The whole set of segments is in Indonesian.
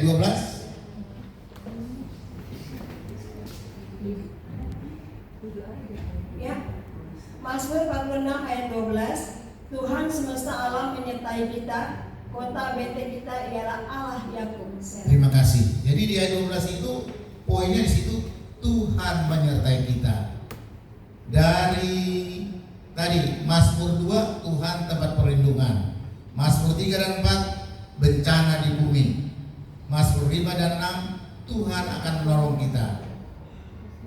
ayat 12. Ya, Mazmur 46 ayat 12. Tuhan semesta alam menyertai kita, kota benteng kita ialah Allah Yakub. Terima kasih. Jadi di ayat 12 itu poinnya di situ, Tuhan menyertai kita. Dari tadi Mazmur 2 Tuhan tempat perlindungan. Mazmur 3 dan 4 bencana di bumi. Mazmur 5 dan 6 Tuhan akan menolong kita.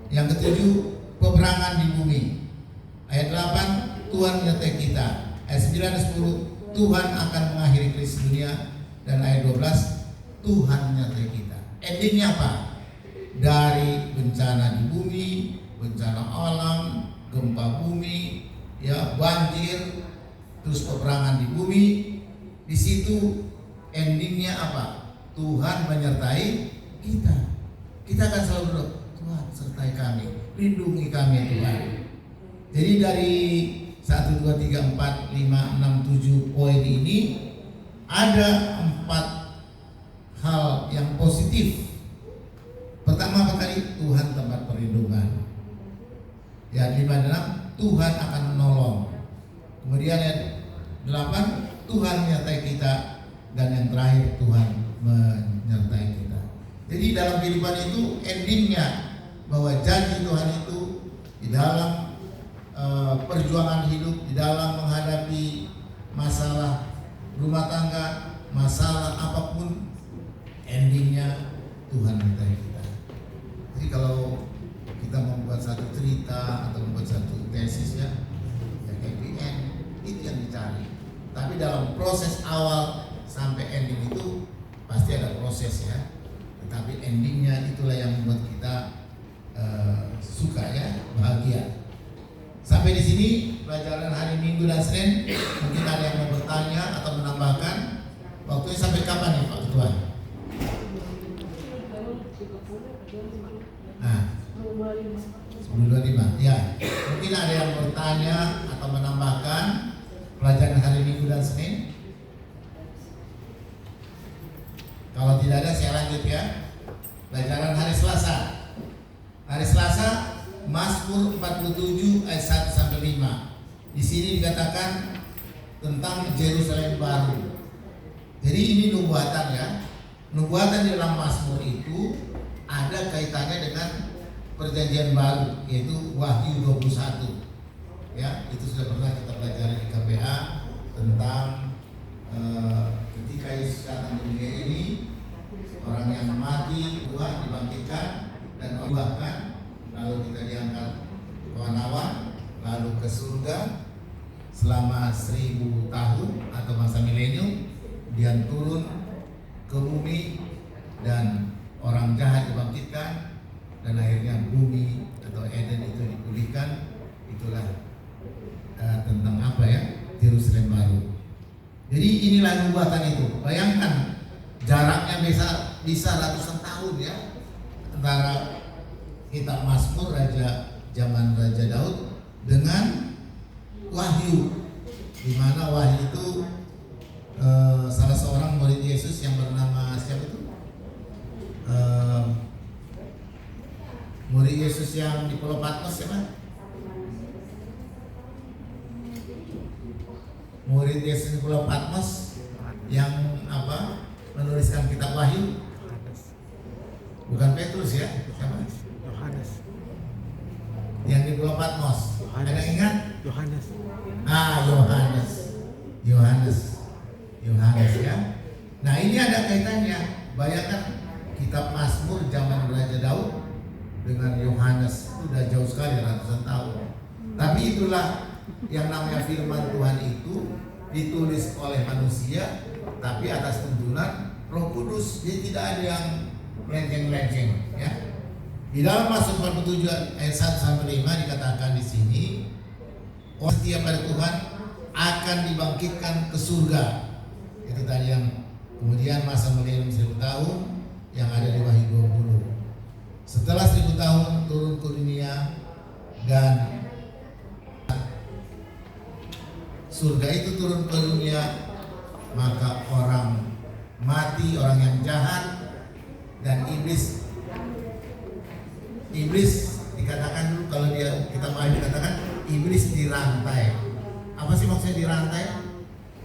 Yang ketujuh peperangan di bumi. Ayat 8 Tuhan menyertai kita. Ayat 9 dan 10 Tuhan akan mengakhiri krisis dunia. Dan ayat 12 Tuhan menyertai kita. Endingnya apa? Dari bencana di bumi, bencana alam, gempa bumi, ya banjir, terus peperangan di bumi. Di situ endingnya apa? Tuhan menyertai kita. Kita akan selalu berdoa, Tuhan sertai kami, lindungi kami Tuhan. Jadi dari 1, 2, 3, 4, 5, 6, 7 poin ini ada 4 hal yang positif. Pertama apa tadi? Tuhan tempat perlindungan. Ya 5 dan 6 Tuhan akan menolong. Kemudian ayat 8 Tuhan menyertai kita. Dan yang terakhir Tuhan menyertai kita. Jadi dalam kehidupan itu endingnya bahwa janji Tuhan itu di dalam perjuangan hidup, di dalam menghadapi masalah rumah tangga, masalah apapun, endingnya Tuhan menyertai kita. Jadi kalau kita membuat satu cerita atau membuat satu tesis ya happy end itu yang dicari. Tapi dalam proses awal sampai ending itu pasti ada proses ya. Tetapi endingnya itulah yang membuat kita suka ya, bahagia. Sampai di sini pelajaran hari Minggu dan Senin. Mungkin ada yang mau bertanya atau menambahkan. Waktunya sampai kapan nih Pak Ketua? Nah, 10.25. Ya, mungkin ada yang bertanya atau menambahkan pelajaran hari Minggu dan Senin. Kalau tidak ada saya lanjut ya. Pelajaran hari Selasa. Hari Selasa Mazmur 47 ayat 1 sampai 5. Di sini dikatakan tentang Yerusalem baru. Jadi ini nubuatan ya. Nubuatan di dalam Mazmur itu ada kaitannya dengan perjanjian baru, yaitu Wahyu 21. Ya, itu sudah pernah kita pelajari di KPA tentang ketika Yesus datang di dunia ini, orang yang mati Tuhan dibangkitkan dan bahkan lalu kita diangkat ke awan, lalu ke surga selama 1000 tahun atau masa milenium, dia turun ke bumi dan orang jahat dibangkitkan dan akhirnya bumi atau Eden itu dipulihkan. Itulah tentang apa ya, Yerusalem baru. Jadi inilah nubuatan itu. Bayangkan jaraknya bisa ratusan tahun ya antara kitab Mazmur zaman Raja Daud dengan Wahyu, di mana Wahyu itu salah seorang murid Yesus yang bernama siapa itu? Murid Yesus yang di Pulau Patmos siapa? Murid Yesus di Pulau Patmos yang apa? Menuliskan kitab Wahyu. Bukan Petrus ya? Siapa? Yohanes. Yang di Pulau Patmos. Ada yang ingat? Yohanes. Yohanes ya. Nah ini ada kaitannya. Bayangkan kitab Mazmur zaman Raja Daud dengan Yohanes sudah jauh sekali, ratusan tahun. Tapi itulah yang namanya firman Tuhan itu ditulis oleh manusia, tapi atas tuntunan Roh Kudus. Jadi tidak ada yang melenceng-melenceng ya. Di dalam Mazmur 47 ayat 1 sampai 5 dikatakan di sini, orang setia pada Tuhan akan dibangkitkan ke surga. Itu tadi yang kemudian masa milenium 1000 tahun yang ada di Wahyu 20. Setelah 1000 tahun turun ke dunia dan surga itu turun ke dunia, maka orang mati, orang yang jahat Dan iblis dikatakan dulu, kalau kita mau dikatakan iblis dirantai. Apa sih maksudnya dirantai?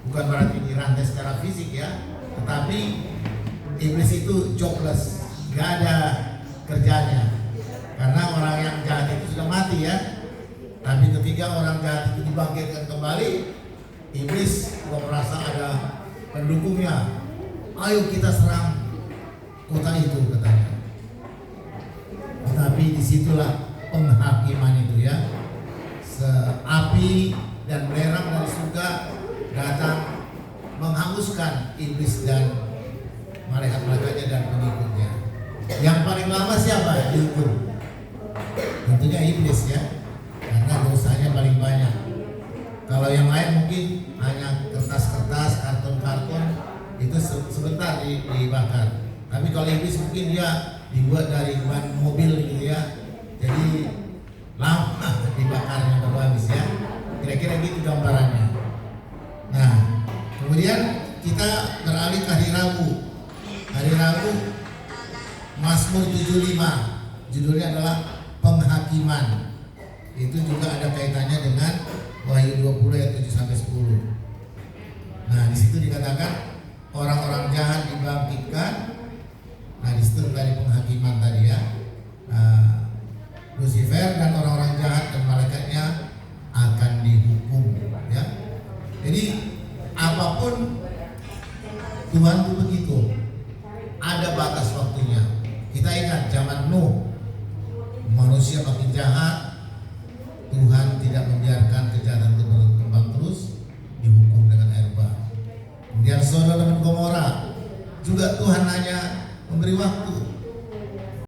Bukan berarti dirantai secara fisik ya, tetapi iblis itu jobless, gak ada kerjanya. Karena orang yang jahat itu sudah mati ya. Tapi ketika orang jahat itu dibangkitkan kembali, iblis merasa ada pendukungnya. Ayo kita serang kota itu, katanya. Tetapi disitulah penghakiman itu ya. Api dan belerang dari surga datang menghanguskan iblis dan malaikat-malaikatnya dan pengikutnya. Yang paling lama siapa dihukum? Tentunya iblis ya, karena dosanya paling banyak. Kalau yang lain mungkin hanya kertas-kertas, karton-karton, itu sebentar dibakar. Tapi kalau iblis mungkin dia dibuat dari ban mobil gitu ya, jadi lama dibakarnya baru habis ya. Kira-kira gitu gambarannya. Nah, kemudian kita beralih ke hari Rabu. Hari Rabu Mazmur 75, judulnya adalah penghakiman. Itu juga ada kaitannya dengan Wahyu 20 ayat 7 sampai 10. Nah, di situ dikatakan orang-orang jahat dibangkitkan. Nah, di situ dari penghakiman tadi ya. Lucifer dan orang-orang jahat dan malaikatnya akan dihukum ya. Jadi apapun Tuhan itu begitu. Ada batas waktunya. Kita ingat zaman Nuh, manusia makin jahat, Tuhan tidak membiarkan kejahatan itu berkembang terus, dihukum dengan air bah. Kemudian Sodom dan Gomora juga Tuhan hanya memberi waktu